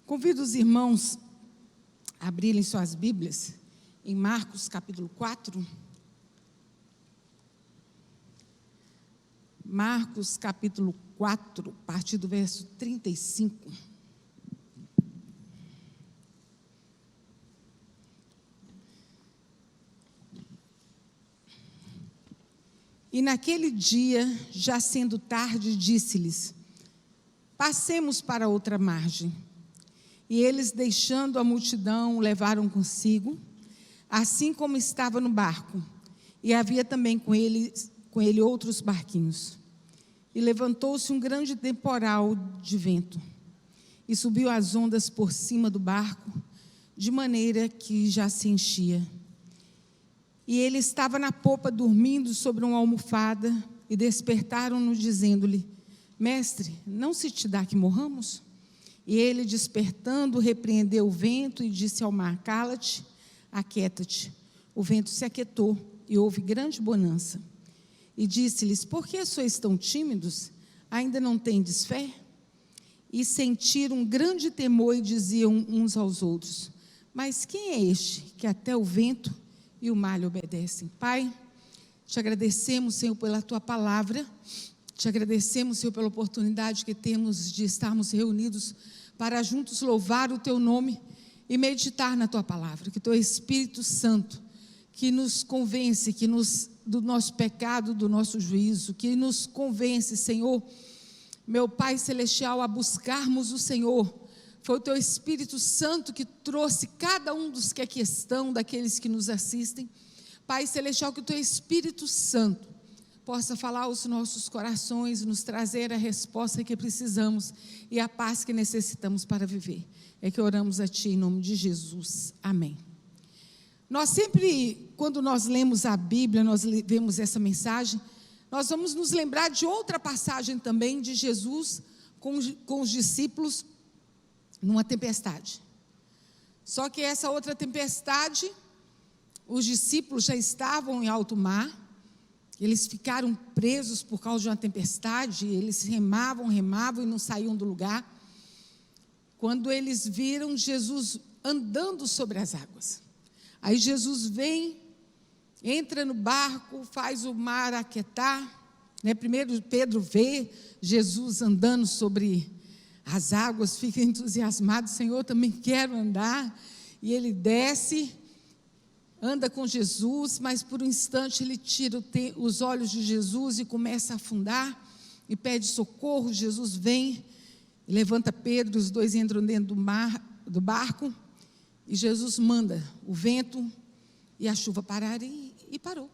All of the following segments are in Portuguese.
Convido os irmãos a abrirem suas Bíblias em Marcos capítulo 4. Marcos capítulo 4, a partir do verso 35. E naquele dia, já sendo tarde, disse-lhes: passemos para outra margem. E eles, deixando a multidão, o levaram consigo, assim como estava no barco. E havia também com ele outros barquinhos. E levantou-se um grande temporal de vento, e subiu as ondas por cima do barco, de maneira que já se enchia. E ele estava na popa, dormindo sobre uma almofada, e despertaram-no, dizendo-lhe: mestre, não se te dá que morramos? E ele, despertando, repreendeu o vento e disse ao mar: cala-te, aquieta-te. O vento se aquietou e houve grande bonança. E disse-lhes: por que sois tão tímidos? Ainda não tendes fé? E sentiram um grande temor e diziam uns aos outros: mas quem é este que até o vento e o mar lhe obedecem? Pai, te agradecemos, Senhor, pela tua palavra. Te agradecemos, Senhor, pela oportunidade que temos de estarmos reunidos para juntos louvar o teu nome e meditar na tua palavra. Que teu Espírito Santo, que nos convence, do nosso pecado, do nosso juízo, que nos convence, Senhor, meu Pai Celestial, a buscarmos o Senhor. Foi o teu Espírito Santo que trouxe cada um dos que aqui estão, daqueles que nos assistem. Pai Celestial, que o teu Espírito Santo possa falar aos nossos corações, nos trazer a resposta que precisamos e a paz que necessitamos para viver. É que oramos a Ti em nome de Jesus. Amém. Nós sempre, quando nós lemos a Bíblia, nós vemos essa mensagem, nós vamos nos lembrar de outra passagem também de Jesus com os discípulos numa tempestade. Só que essa outra tempestade, os discípulos já estavam em alto mar, eles ficaram presos por causa de uma tempestade, eles remavam e não saíam do lugar. Quando eles viram Jesus andando sobre as águas, aí Jesus vem, entra no barco, faz o mar aquietar, né? Primeiro Pedro vê Jesus andando sobre as águas, fica entusiasmado: Senhor, também quero andar. E ele desce, anda com Jesus, mas por um instante ele tira os olhos de Jesus e começa a afundar, e pede socorro. Jesus vem, levanta Pedro, os dois entram dentro do barco, e Jesus manda o vento e a chuva pararem, e parou.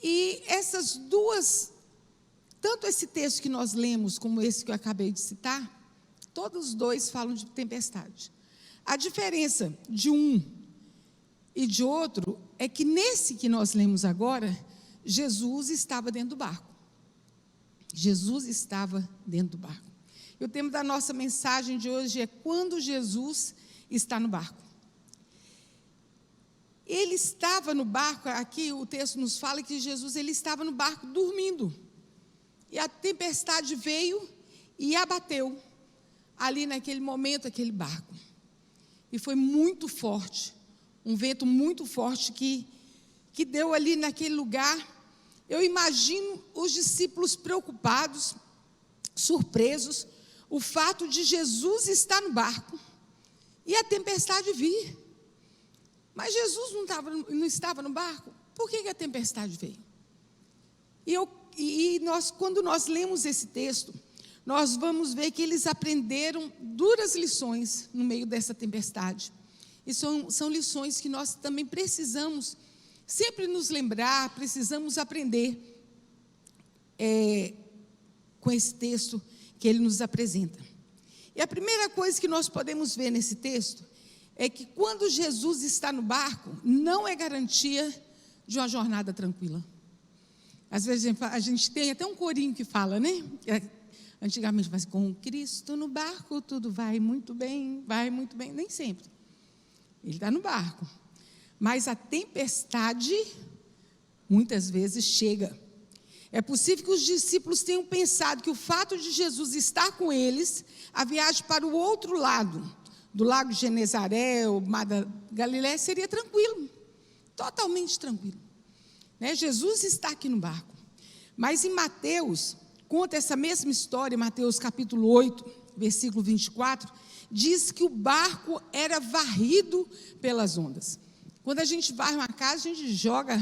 E essas duas, tanto esse texto que nós lemos, como esse que eu acabei de citar, todos os dois falam de tempestade. A diferença de um e de outro é que nesse que nós lemos agora, Jesus estava dentro do barco. Jesus estava dentro do barco. E o tema da nossa mensagem de hoje é: quando Jesus está no barco. Ele estava no barco, aqui o texto nos fala que Jesus, ele estava no barco dormindo. E a tempestade veio e abateu ali naquele momento aquele barco. E foi muito forte, um vento muito forte que deu ali naquele lugar. Eu imagino os discípulos preocupados, surpresos, o fato de Jesus estar no barco e a tempestade vir. Mas Jesus não estava no barco. Por que a tempestade veio? Quando nós lemos esse texto, nós vamos ver que eles aprenderam duras lições no meio dessa tempestade. E são lições que nós também precisamos sempre nos lembrar, precisamos aprender com esse texto que ele nos apresenta. E a primeira coisa que nós podemos ver nesse texto é que quando Jesus está no barco, não é garantia de uma jornada tranquila. Às vezes a gente tem até um corinho que fala, né? Antigamente, mas com Cristo no barco tudo vai muito bem, nem sempre. Ele está no barco, mas a tempestade muitas vezes chega. É possível que os discípulos tenham pensado que o fato de Jesus estar com eles, a viagem para o outro lado, do lago de Genezaré, ou mar da Galiléia, seria tranquilo, totalmente tranquilo. Né? Jesus está aqui no barco. Mas em Mateus, conta essa mesma história, Mateus capítulo 8, versículo 24, diz que o barco era varrido pelas ondas. Quando a gente varre uma casa, a gente joga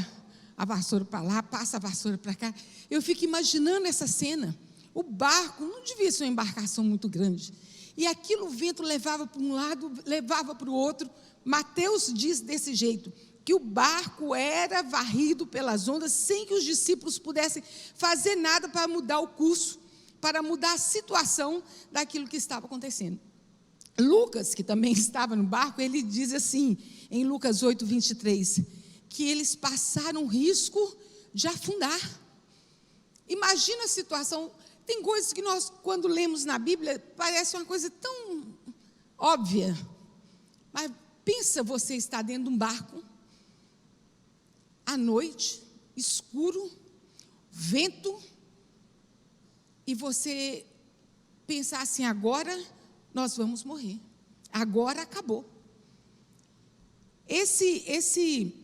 a vassoura para lá, passa a vassoura para cá. Eu fico imaginando essa cena. O barco não devia ser uma embarcação muito grande. E aquilo, o vento levava para um lado, levava para o outro. Mateus diz desse jeito, que o barco era varrido pelas ondas, sem que os discípulos pudessem fazer nada para mudar o curso, para mudar a situação daquilo que estava acontecendo. Lucas, que também estava no barco, ele diz assim, em Lucas 8, 23, que eles passaram risco de afundar. Imagina a situação. Tem coisas que nós, quando lemos na Bíblia, parece uma coisa tão óbvia. Mas pensa, você está dentro de um barco, à noite, escuro, vento, e você pensar assim, agora nós vamos morrer. Agora acabou. Esse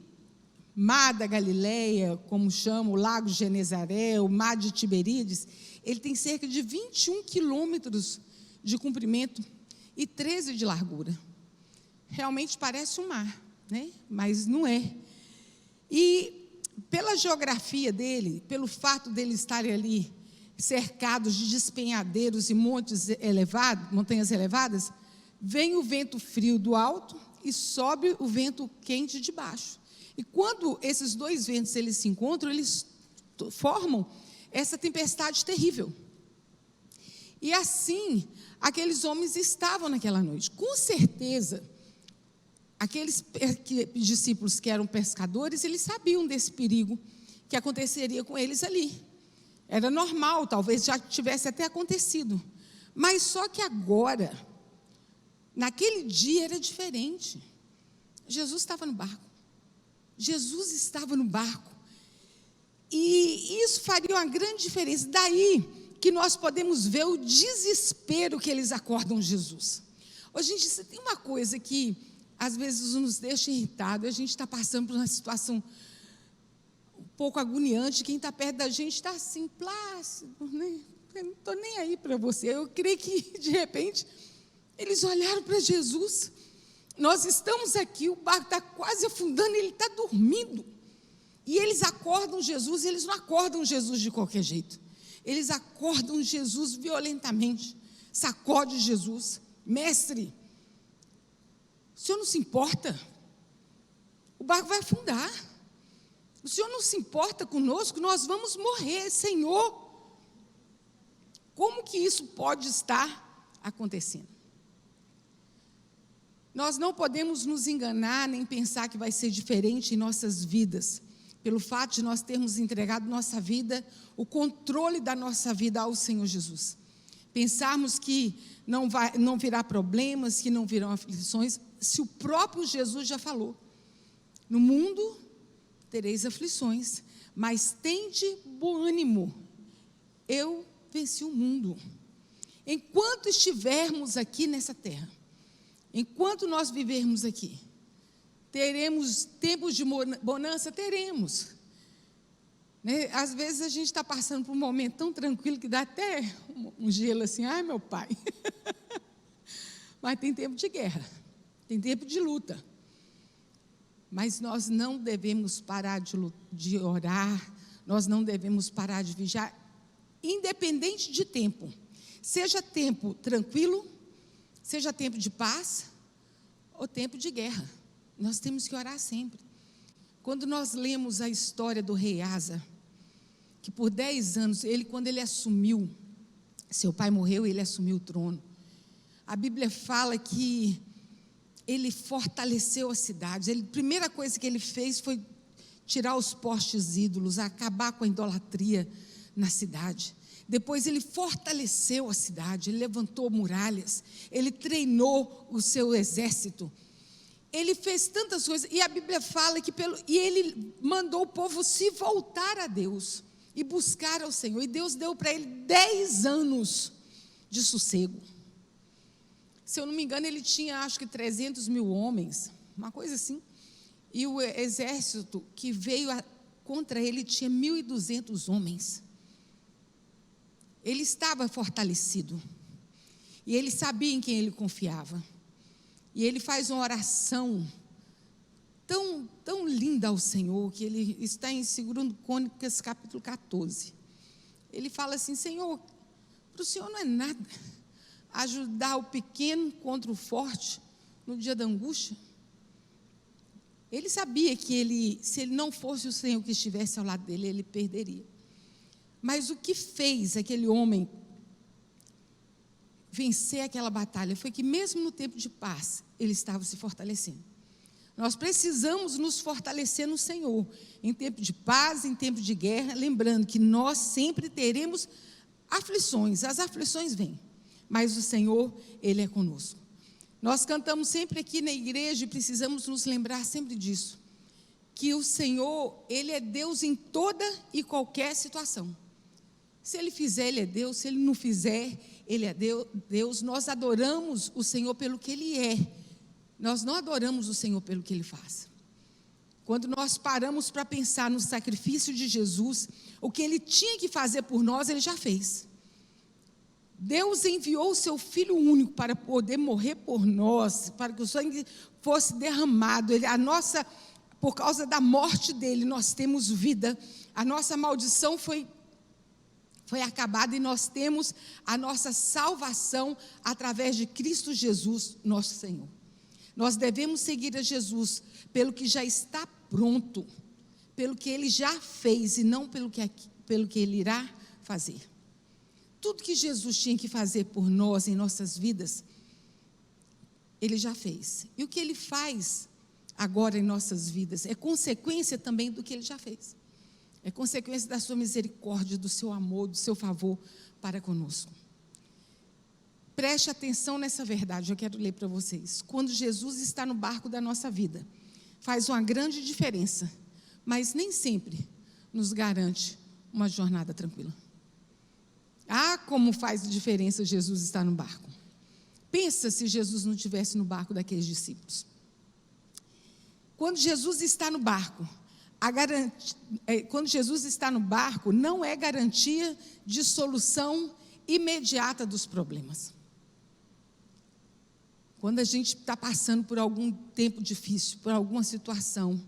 mar da Galileia, como chama, o lago de Genezaré, o mar de Tiberíades, ele tem cerca de 21 quilômetros de comprimento e 13 de largura. Realmente parece um mar, né? Mas não é. E pela geografia dele, pelo fato dele estarem ali cercados de despenhadeiros e montes elevados, montanhas elevadas, vem o vento frio do alto e sobe o vento quente de baixo. E quando esses dois ventos eles se encontram, eles formam essa tempestade terrível. E assim, aqueles homens estavam naquela noite. Com certeza, aqueles discípulos que eram pescadores, eles sabiam desse perigo que aconteceria com eles ali. Era normal, talvez já tivesse até acontecido. Mas só que agora, naquele dia era diferente. Jesus estava no barco. Jesus estava no barco. E isso faria uma grande diferença. Daí que nós podemos ver o desespero que eles acordam Jesus. Hoje, gente, tem uma coisa que às vezes nos deixa irritado. A gente está passando por uma situação um pouco agoniante. Quem está perto da gente está assim, plácido, né? Eu não estou nem aí para você. Eu creio que, de repente, eles olharam para Jesus. Nós estamos aqui, o barco está quase afundando, ele está dormindo. E eles acordam Jesus, e eles não acordam Jesus de qualquer jeito. Eles acordam Jesus violentamente, sacode Jesus. Mestre, o senhor não se importa? O barco vai afundar. O senhor não se importa conosco? Nós vamos morrer, Senhor. Como que isso pode estar acontecendo? Nós não podemos nos enganar, nem pensar que vai ser diferente em nossas vidas, pelo fato de nós termos entregado nossa vida, o controle da nossa vida ao Senhor Jesus. Pensarmos que não virá problemas, que não virão aflições, se o próprio Jesus já falou. No mundo tereis aflições, mas tende bom ânimo, eu venci o mundo. Enquanto estivermos aqui nessa terra, enquanto nós vivermos aqui, teremos tempos de bonança? Teremos. Né? Às vezes a gente está passando por um momento tão tranquilo que dá até um gelo assim, ai meu pai. Mas tem tempo de guerra, tem tempo de luta. Mas nós não devemos parar de orar, nós não devemos parar de vigiar, independente de tempo. Seja tempo tranquilo, seja tempo de paz ou tempo de guerra, nós temos que orar sempre. Quando nós lemos a história do rei Asa, que por 10 anos, quando ele assumiu, seu pai morreu e ele assumiu o trono, a Bíblia fala que ele fortaleceu a cidade. A primeira coisa que ele fez foi tirar os postes ídolos, acabar com a idolatria na cidade. Depois ele fortaleceu a cidade, ele levantou muralhas, ele treinou o seu exército, ele fez tantas coisas, e a Bíblia fala que ele mandou o povo se voltar a Deus, e buscar ao Senhor. E Deus deu para ele 10 anos de sossego. Se eu não me engano, ele tinha, acho que 300 mil homens, uma coisa assim. E o exército que veio contra ele tinha 1.200 homens. Ele estava fortalecido. E ele sabia em quem ele confiava. E ele faz uma oração tão linda ao Senhor, que ele está em 2 Crônicas, capítulo 14. Ele fala assim: Senhor, para o Senhor não é nada ajudar o pequeno contra o forte no dia da angústia. Ele sabia que se ele não fosse o Senhor que estivesse ao lado dele, ele perderia. Mas o que fez aquele homem vencer aquela batalha foi que, mesmo no tempo de paz, ele estava se fortalecendo. Nós precisamos nos fortalecer no Senhor, em tempo de paz, em tempo de guerra, lembrando que nós sempre teremos aflições. As aflições vêm, mas o Senhor, Ele é conosco. Nós cantamos sempre aqui na igreja e precisamos nos lembrar sempre disso, que o Senhor, Ele é Deus em toda e qualquer situação. Se Ele fizer, Ele é Deus; se Ele não fizer, Ele é Deus. Nós adoramos o Senhor pelo que Ele é. Nós não adoramos o Senhor pelo que Ele faz. Quando nós paramos para pensar no sacrifício de Jesus, o que Ele tinha que fazer por nós, Ele já fez. Deus enviou o seu Filho único para poder morrer por nós, para que o sangue fosse derramado. Por causa da morte dele, nós temos vida. A nossa maldição foi acabada e nós temos a nossa salvação através de Cristo Jesus, nosso Senhor. Nós devemos seguir a Jesus pelo que já está pronto, pelo que Ele já fez e não pelo que Ele irá fazer. Tudo que Jesus tinha que fazer por nós em nossas vidas, Ele já fez. E o que Ele faz agora em nossas vidas é consequência também do que Ele já fez. É consequência da sua misericórdia, do seu amor, do seu favor para conosco. Preste atenção nessa verdade, eu quero ler para vocês. Quando Jesus está no barco da nossa vida, faz uma grande diferença, mas nem sempre nos garante uma jornada tranquila. Ah, como faz diferença Jesus estar no barco. Pensa se Jesus não estivesse no barco daqueles discípulos. Quando Jesus está no barco, quando Jesus está no barco, não é garantia de solução imediata dos problemas. Quando a gente está passando por algum tempo difícil, por alguma situação,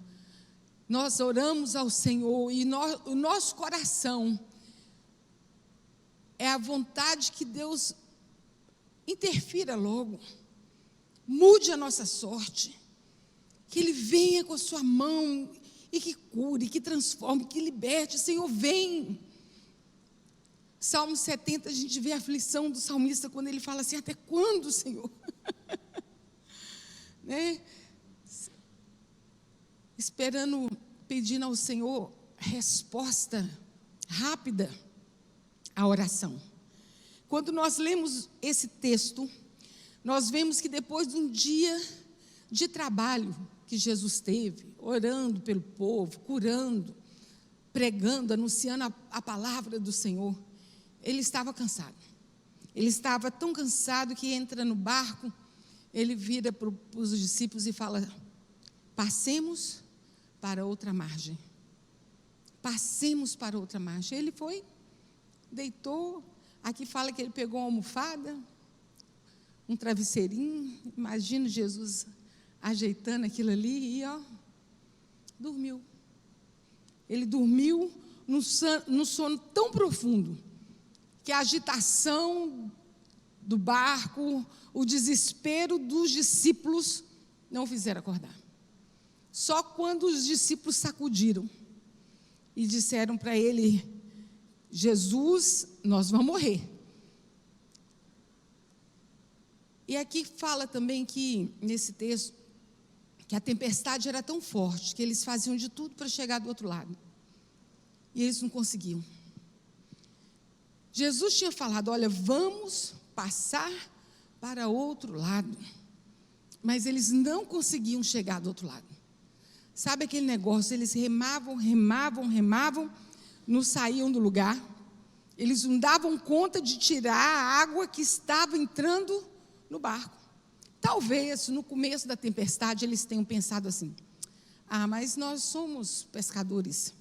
nós oramos ao Senhor e o nosso coração é a vontade que Deus interfira logo, mude a nossa sorte, que Ele venha com a sua mão e que cure, que transforme, que liberte. Senhor, vem. Salmo 70, a gente vê a aflição do salmista quando ele fala assim: até quando, Senhor? Né? Esperando, pedindo ao Senhor resposta rápida à oração. Quando nós lemos esse texto, nós vemos que depois de um dia de trabalho que Jesus teve, orando pelo povo, curando, pregando, anunciando a palavra do Senhor, ele estava cansado. Ele estava tão cansado que entra no barco, ele vira para os discípulos e fala: passemos para outra margem. Passemos para outra margem. Ele foi, deitou, aqui fala que ele pegou uma almofada, um travesseirinho, imagina Jesus ajeitando aquilo ali e dormiu. Ele dormiu num sono tão profundo, que a agitação do barco, o desespero dos discípulos não o fizeram acordar. Só quando os discípulos sacudiram e disseram para ele: Jesus, nós vamos morrer. E aqui fala também que, nesse texto, que a tempestade era tão forte que eles faziam de tudo para chegar do outro lado. E eles não conseguiam. Jesus tinha falado: olha, vamos passar para outro lado. Mas eles não conseguiam chegar do outro lado. Sabe aquele negócio? Eles remavam, não saíam do lugar, eles não davam conta de tirar a água que estava entrando no barco. Talvez, no começo da tempestade, eles tenham pensado assim: mas nós somos pescadores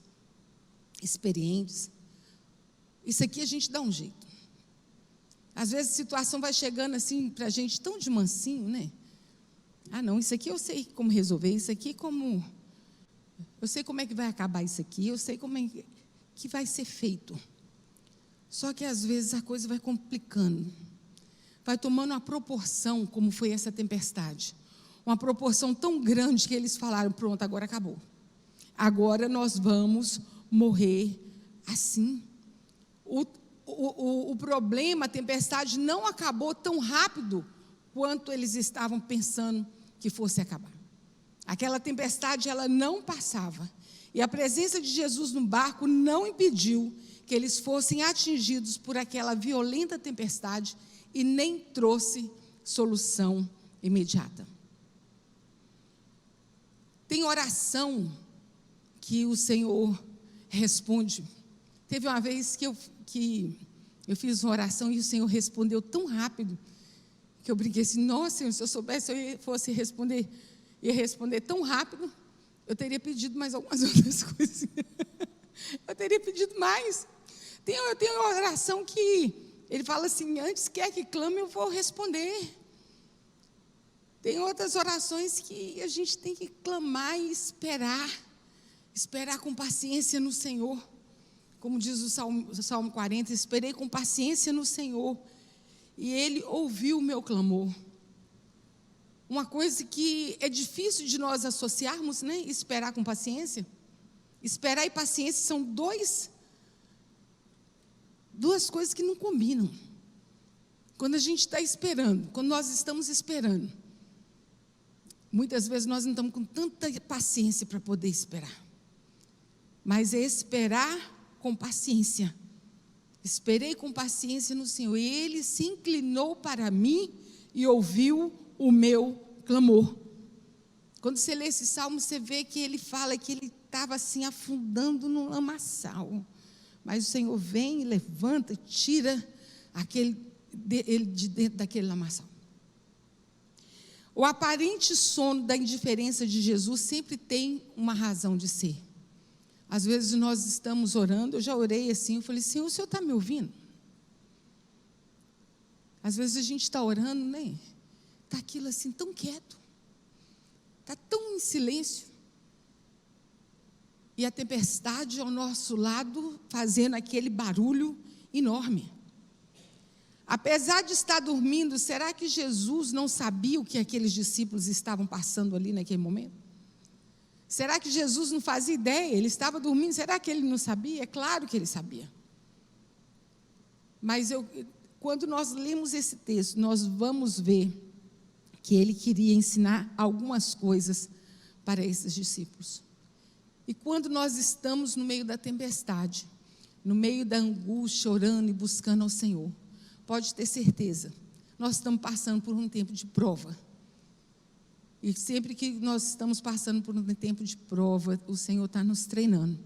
experientes, isso aqui a gente dá um jeito. Às vezes a situação vai chegando assim para a gente tão de mansinho, né? Não, isso aqui eu sei como resolver, isso aqui eu sei como é que vai acabar isso aqui, eu sei como é que vai ser feito. Só que às vezes a coisa vai complicando, vai tomando uma proporção, como foi essa tempestade, uma proporção tão grande que eles falaram: pronto, agora acabou, agora nós vamos morrer assim. O problema, a tempestade não acabou tão rápido quanto eles estavam pensando que fosse acabar. Aquela tempestade, ela não passava, e a presença de Jesus no barco não impediu que eles fossem atingidos por aquela violenta tempestade, e nem trouxe solução imediata. Tem oração que o Senhor responde. Teve uma vez que eu fiz uma oração e o Senhor respondeu tão rápido, que eu brinquei assim: nossa, Senhor, se eu soubesse, ia responder tão rápido, eu teria pedido mais algumas outras coisas. Eu teria pedido mais. Eu tenho uma oração que ele fala assim: antes quer que clame, eu vou responder. Tem outras orações que a gente tem que clamar e esperar com paciência no Senhor. Como diz o Salmo 40, esperei com paciência no Senhor, e Ele ouviu o meu clamor. Uma coisa que é difícil de nós associarmos, né? Esperar com paciência. Esperar e paciência são duas coisas que não combinam. Quando a gente está esperando, quando nós estamos esperando, muitas vezes nós não estamos com tanta paciência para poder esperar. Mas é esperar com paciência. Esperei com paciência no Senhor, e Ele se inclinou para mim e ouviu o meu clamor. Quando você lê esse salmo, você vê que ele fala que ele estava assim afundando no lamaçal, mas o Senhor vem e levanta, tira ele de dentro daquele lamaçal. O aparente sono da indiferença de Jesus sempre tem uma razão de ser. Às vezes nós estamos orando, eu já orei assim, eu falei: Senhor, o Senhor está me ouvindo? Às vezes a gente está orando, né? Está aquilo assim tão quieto, está tão em silêncio, e a tempestade ao nosso lado fazendo aquele barulho enorme. Apesar de estar dormindo, será que Jesus não sabia o que aqueles discípulos estavam passando ali naquele momento? Será que Jesus não fazia ideia? Ele estava dormindo, será que ele não sabia? É claro que ele sabia. Mas quando nós lemos esse texto, nós vamos ver que ele queria ensinar algumas coisas para esses discípulos. E quando nós estamos no meio da tempestade, no meio da angústia, orando e buscando ao Senhor, pode ter certeza, nós estamos passando por um tempo de prova. E sempre que nós estamos passando por um tempo de prova, o Senhor está nos treinando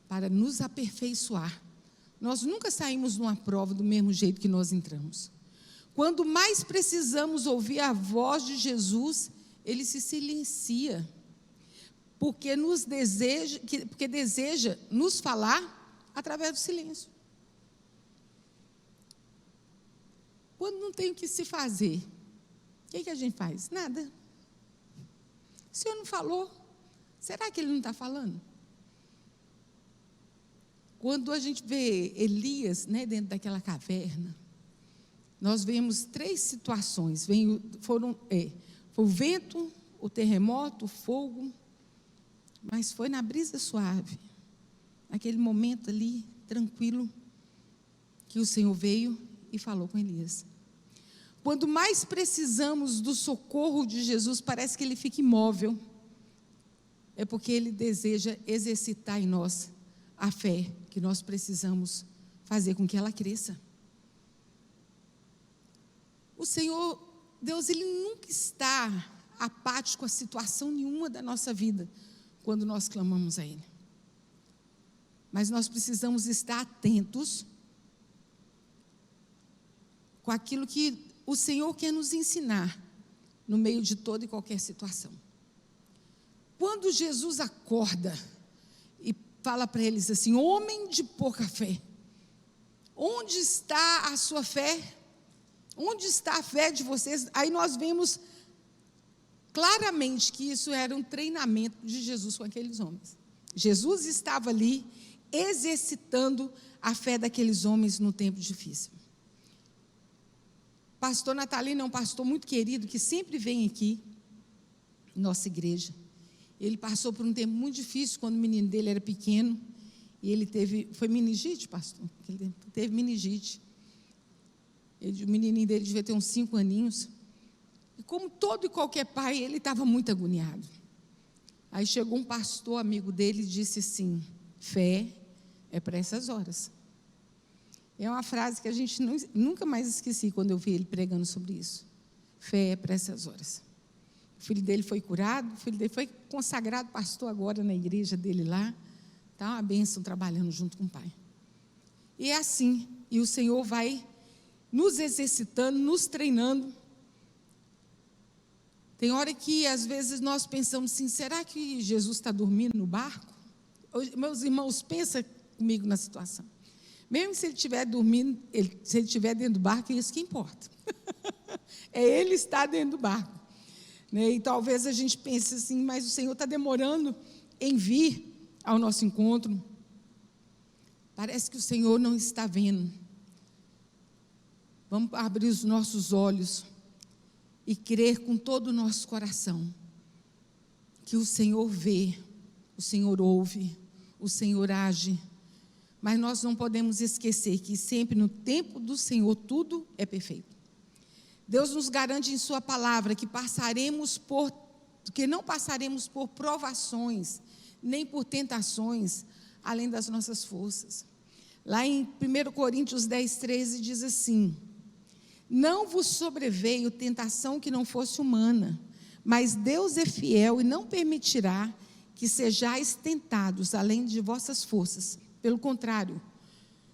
para nos aperfeiçoar. Nós nunca saímos de uma prova do mesmo jeito que nós entramos. Quando mais precisamos ouvir a voz de Jesus, Ele se silencia, porque deseja nos falar através do silêncio. Quando não tem o que se fazer, o que a gente faz? Nada. O Senhor não falou, será que Ele não está falando? Quando a gente vê Elias, né, dentro daquela caverna, nós vemos 3 situações. Foi o vento, o terremoto, o fogo, mas foi na brisa suave, naquele momento ali, tranquilo, que o Senhor veio e falou com Elias. Quando mais precisamos do socorro de Jesus, parece que Ele fica imóvel. É porque Ele deseja exercitar em nós a fé que nós precisamos fazer com que ela cresça. O Senhor, Deus, Ele nunca está apático a situação nenhuma da nossa vida, quando nós clamamos a Ele. mas nós precisamos estar atentos com aquilo que o Senhor quer nos ensinar no meio de toda e qualquer situação. Quando Jesus acorda e fala para eles assim: homem de pouca fé, onde está a sua fé? Onde está a fé de vocês? Aí nós vemos claramente que isso era um treinamento de Jesus com aqueles homens. Jesus estava ali exercitando a fé daqueles homens no tempo difícil. Pastor Natalino é um pastor muito querido, que sempre vem aqui, em nossa igreja. Ele passou por um tempo muito difícil, quando o menino dele era pequeno, e ele foi meningite, pastor? Ele teve meningite. O menininho dele devia ter uns 5 aninhos, e como todo e qualquer pai, ele estava muito agoniado. Aí chegou um pastor amigo dele e disse assim: fé é para essas horas. É uma frase que a gente nunca mais esqueci quando eu vi ele pregando sobre isso. Fé é para essas horas. O filho dele foi curado, o filho dele foi consagrado pastor agora na igreja dele lá. Está uma bênção trabalhando junto com o pai. E é assim, e o Senhor vai nos exercitando, nos treinando. Tem hora que às vezes nós pensamos assim: será que Jesus está dormindo no barco? Meus irmãos, pensa comigo na situação. Mesmo se ele estiver dormindo, se ele estiver dentro do barco, é isso que importa. É ele estar dentro do barco. Né? E talvez a gente pense assim: mas o Senhor está demorando em vir ao nosso encontro. Parece que o Senhor não está vendo. Vamos abrir os nossos olhos e crer com todo o nosso coração que o Senhor vê, o Senhor ouve, o Senhor age. Mas nós não podemos esquecer que sempre no tempo do Senhor tudo é perfeito. Deus nos garante em sua palavra que não passaremos por provações, nem por tentações, além das nossas forças. Lá em 1 Coríntios 10:13 diz assim: não vos sobreveio tentação que não fosse humana, mas Deus é fiel e não permitirá que sejais tentados além de vossas forças. Pelo contrário,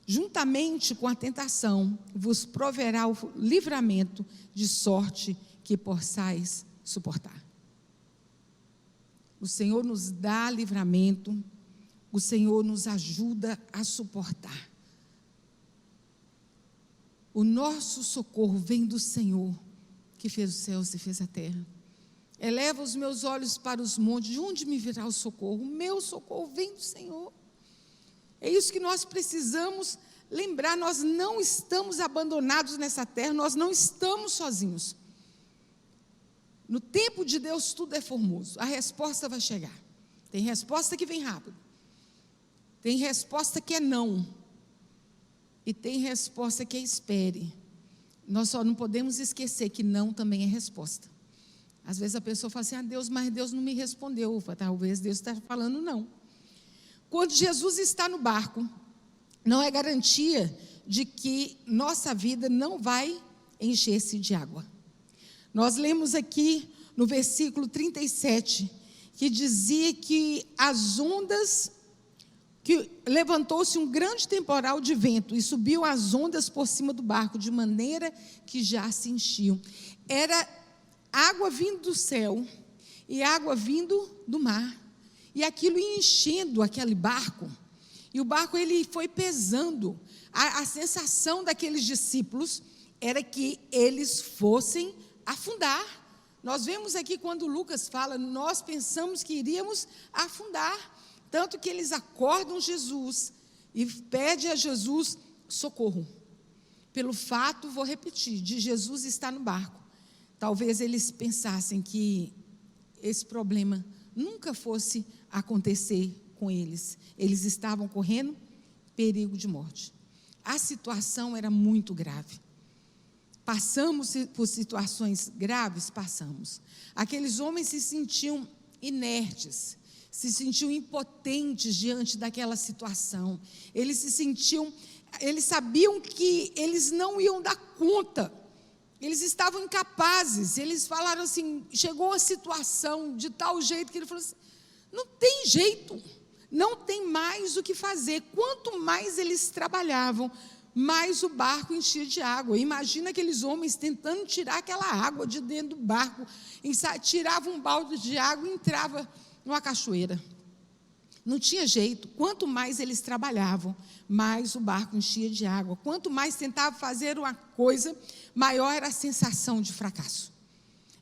juntamente com a tentação, vos proverá o livramento, de sorte que possais suportar. O Senhor nos dá livramento, o Senhor nos ajuda a suportar. O nosso socorro vem do Senhor, que fez os céus e fez a terra. Eleva os meus olhos para os montes, de onde me virá o socorro? O meu socorro vem do Senhor. É isso que nós precisamos lembrar: nós não estamos abandonados nessa terra, nós não estamos sozinhos. No tempo de Deus tudo é formoso, a resposta vai chegar. Tem resposta que vem rápido, tem resposta que é não, e tem resposta que é espere. Nós só não podemos esquecer que não também é resposta. Às vezes a pessoa fala assim: Deus, mas Deus não me respondeu. Talvez Deus está falando não. Quando Jesus está no barco, não é garantia de que nossa vida não vai encher-se de água. Nós lemos aqui no versículo 37, que dizia que as ondas, que levantou-se um grande temporal de vento e subiu as ondas por cima do barco, de maneira que já se enchiam. Era água vindo do céu e água vindo do mar. E aquilo ia enchendo aquele barco, e o barco ele foi pesando. A sensação daqueles discípulos era que eles fossem afundar. Nós vemos aqui quando Lucas fala, nós pensamos que iríamos afundar, tanto que eles acordam Jesus e pedem a Jesus socorro. Pelo fato, vou repetir, de Jesus estar no barco, talvez eles pensassem que esse problema nunca fosse acontecer com eles. Eles estavam correndo perigo de morte. A situação era muito grave. Passamos por situações graves? Passamos. Aqueles homens se sentiam inertes, se sentiam impotentes diante daquela situação. Eles sabiam que eles não iam dar conta. Eles estavam incapazes. Eles falaram assim, chegou a situação de tal jeito que ele falou assim: não tem jeito, não tem mais o que fazer. Quanto mais eles trabalhavam, mais o barco enchia de água. Imagina aqueles homens tentando tirar aquela água de dentro do barco. Tiravam um balde de água e entrava numa cachoeira. Não tinha jeito. Quanto mais eles trabalhavam, mais o barco enchia de água. Quanto mais tentavam fazer uma coisa, maior era a sensação de fracasso.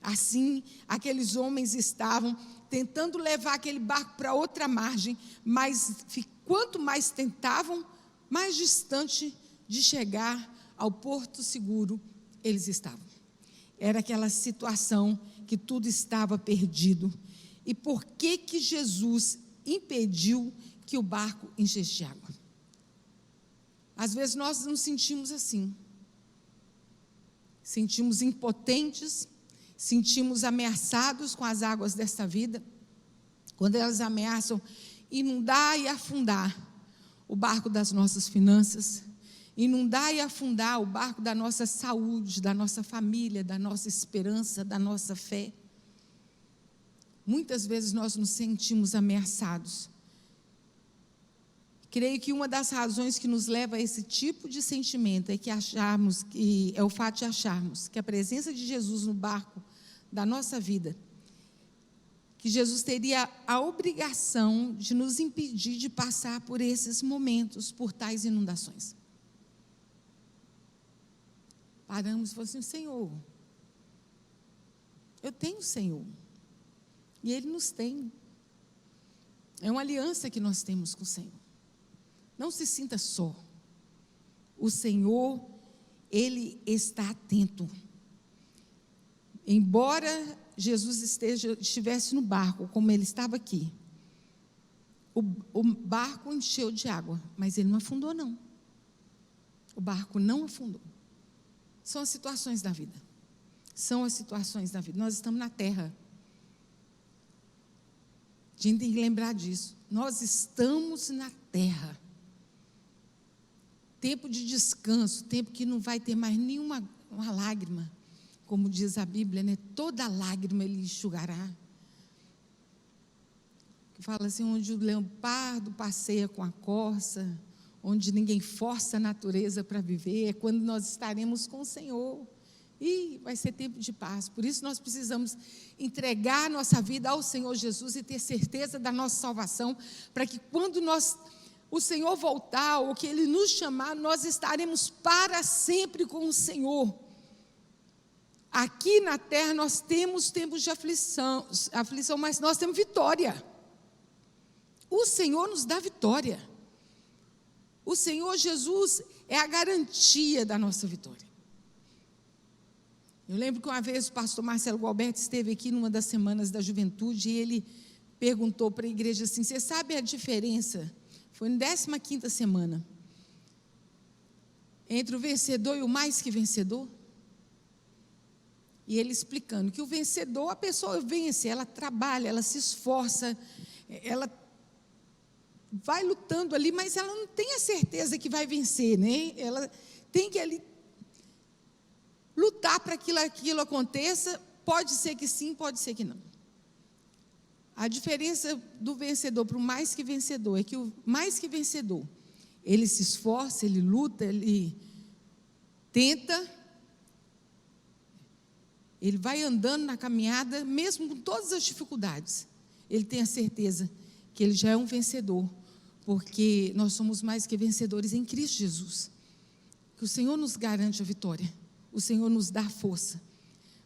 Assim, aqueles homens estavam tentando levar aquele barco para outra margem, mas quanto mais tentavam, mais distante de chegar ao porto seguro eles estavam. Era aquela situação que tudo estava perdido. E por que Jesus impediu que o barco enchesse de água? Às vezes nós nos sentimos assim. Sentimos impotentes, sentimos ameaçados com as águas desta vida, quando elas ameaçam inundar e afundar o barco das nossas finanças, inundar e afundar o barco da nossa saúde, da nossa família, da nossa esperança, da nossa fé. Muitas vezes nós nos sentimos ameaçados. Creio que uma das razões que nos leva a esse tipo de sentimento é o fato de acharmos que a presença de Jesus no barco da nossa vida, que Jesus teria a obrigação de nos impedir de passar por esses momentos, por tais inundações. Paramos e falamos assim: Senhor, eu tenho o Senhor, e Ele nos tem. É uma aliança que nós temos com o Senhor. Não se sinta só. O Senhor, Ele está atento. Embora Jesus estivesse no barco, como Ele estava aqui, o barco encheu de água, mas Ele não afundou, não. O barco não afundou. São as situações da vida. São as situações da vida. Nós estamos na terra. A gente tem que lembrar disso. Nós estamos na terra. Tempo de descanso, tempo que não vai ter mais nenhuma lágrima. Como diz a Bíblia, né? Toda lágrima Ele enxugará. Que fala assim, onde o leopardo passeia com a corça, onde ninguém força a natureza para viver, é quando nós estaremos com o Senhor. E vai ser tempo de paz. Por isso nós precisamos entregar a nossa vida ao Senhor Jesus e ter certeza da nossa salvação, para que quando o Senhor voltar, ou que Ele nos chamar, nós estaremos para sempre com o Senhor. Aqui na terra nós temos tempos de aflição, mas nós temos vitória. O Senhor nos dá vitória. O Senhor Jesus é a garantia da nossa vitória. Eu lembro que uma vez o pastor Marcelo Gualberto esteve aqui numa das semanas da juventude e ele perguntou para a igreja assim: você sabe a diferença? Foi na 15ª semana, entre o vencedor e o mais que vencedor. E ele explicando que o vencedor, a pessoa vence, ela trabalha, ela se esforça, ela vai lutando ali, mas ela não tem a certeza que vai vencer, né? Ela tem que ali lutar para que aquilo aconteça. Pode ser que sim, pode ser que não. A diferença do vencedor para o mais que vencedor é que o mais que vencedor, ele se esforça, ele luta, ele tenta, ele vai andando na caminhada, mesmo com todas as dificuldades. Ele tem a certeza que ele já é um vencedor, porque nós somos mais que vencedores em Cristo Jesus. Que o Senhor nos garante a vitória, o Senhor nos dá força.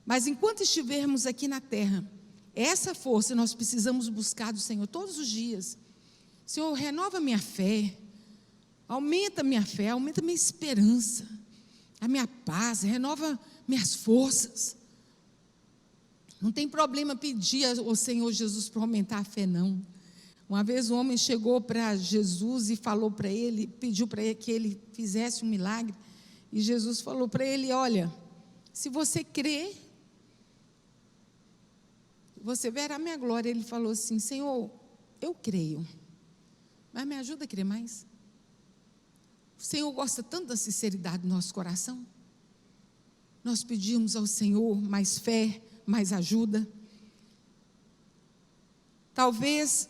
Mas enquanto estivermos aqui na terra, essa força nós precisamos buscar do Senhor todos os dias. Senhor, renova minha fé, aumenta minha esperança, a minha paz, renova minhas forças. Não tem problema pedir ao Senhor Jesus para aumentar a fé, não. Uma vez um homem chegou para Jesus e falou para ele, pediu para ele que ele fizesse um milagre, e Jesus falou para ele: olha, se você crer, você verá a minha glória. Ele falou assim: Senhor, eu creio, mas me ajuda a crer mais. O Senhor gosta tanto da sinceridade do nosso coração. Nós pedimos ao Senhor mais fé, mais ajuda. Talvez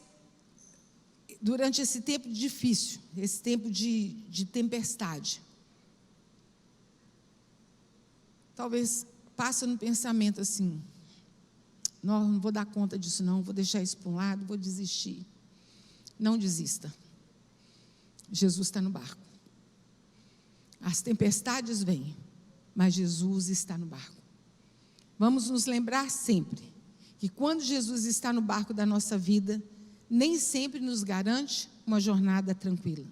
durante esse tempo difícil, esse tempo de tempestade, talvez passa no pensamento assim: não vou dar conta disso não, vou deixar isso para um lado, vou desistir. Não desista. Jesus está no barco. As tempestades vêm, mas Jesus está no barco. Vamos nos lembrar sempre que quando Jesus está no barco da nossa vida, nem sempre nos garante uma jornada tranquila.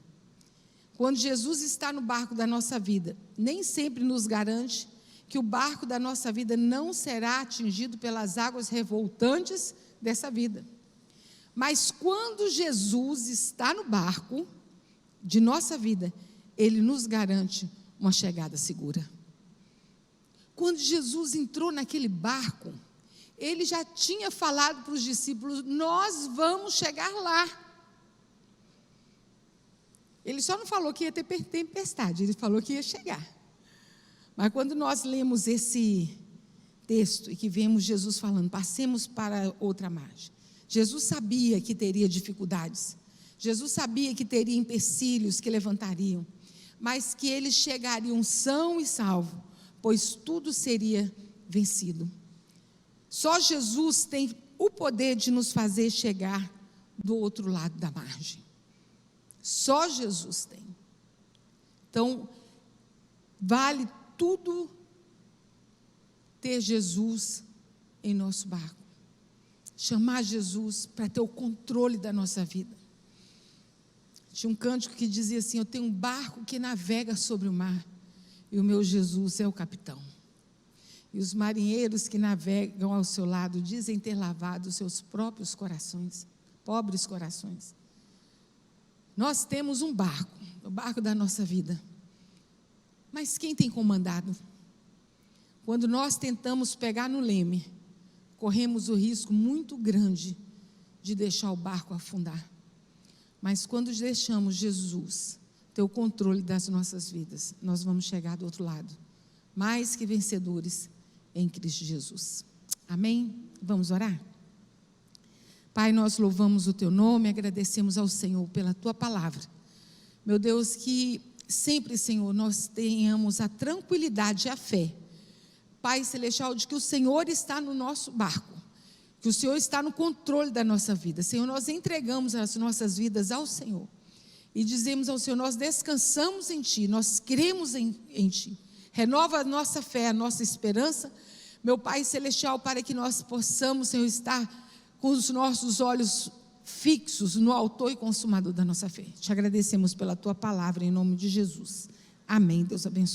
Quando Jesus está no barco da nossa vida, nem sempre nos garante que o barco da nossa vida não será atingido pelas águas revoltantes dessa vida. Mas quando Jesus está no barco de nossa vida, Ele nos garante uma chegada segura. Quando Jesus entrou naquele barco, Ele já tinha falado para os discípulos: nós vamos chegar lá. Ele só não falou que ia ter tempestade, Ele falou que ia chegar. Mas quando nós lemos esse texto e que vemos Jesus falando, passemos para outra margem, Jesus sabia que teria dificuldades, Jesus sabia que teria empecilhos que levantariam, mas que eles chegariam são e salvo, pois tudo seria vencido. Só Jesus tem o poder de nos fazer chegar do outro lado da margem. Só Jesus tem. Então, vale tudo ter Jesus em nosso barco. Chamar Jesus para ter o controle da nossa vida. Tinha um cântico que dizia assim: eu tenho um barco que navega sobre o mar, e o meu Jesus é o capitão. E os marinheiros que navegam ao seu lado dizem ter lavado os seus próprios corações, pobres corações. Nós temos um barco, o barco da nossa vida. Mas quem tem comandado? Quando nós tentamos pegar no leme, corremos o risco muito grande de deixar o barco afundar. Mas quando deixamos Jesus ter o controle das nossas vidas, nós vamos chegar do outro lado, mais que vencedores em Cristo Jesus. Amém? Vamos orar? Pai, nós louvamos o Teu nome, agradecemos ao Senhor pela Tua palavra. Meu Deus, que sempre, Senhor, nós tenhamos a tranquilidade e a fé, Pai Celestial, de que o Senhor está no nosso barco, que o Senhor está no controle da nossa vida. Senhor, nós entregamos as nossas vidas ao Senhor e dizemos ao Senhor: nós descansamos em Ti, nós cremos em Ti. Renova a nossa fé, a nossa esperança, meu Pai Celestial, para que nós possamos, Senhor, estar com os nossos olhos fixos no autor e consumador da nossa fé. Te agradecemos pela Tua palavra, em nome de Jesus. Amém. Deus abençoe.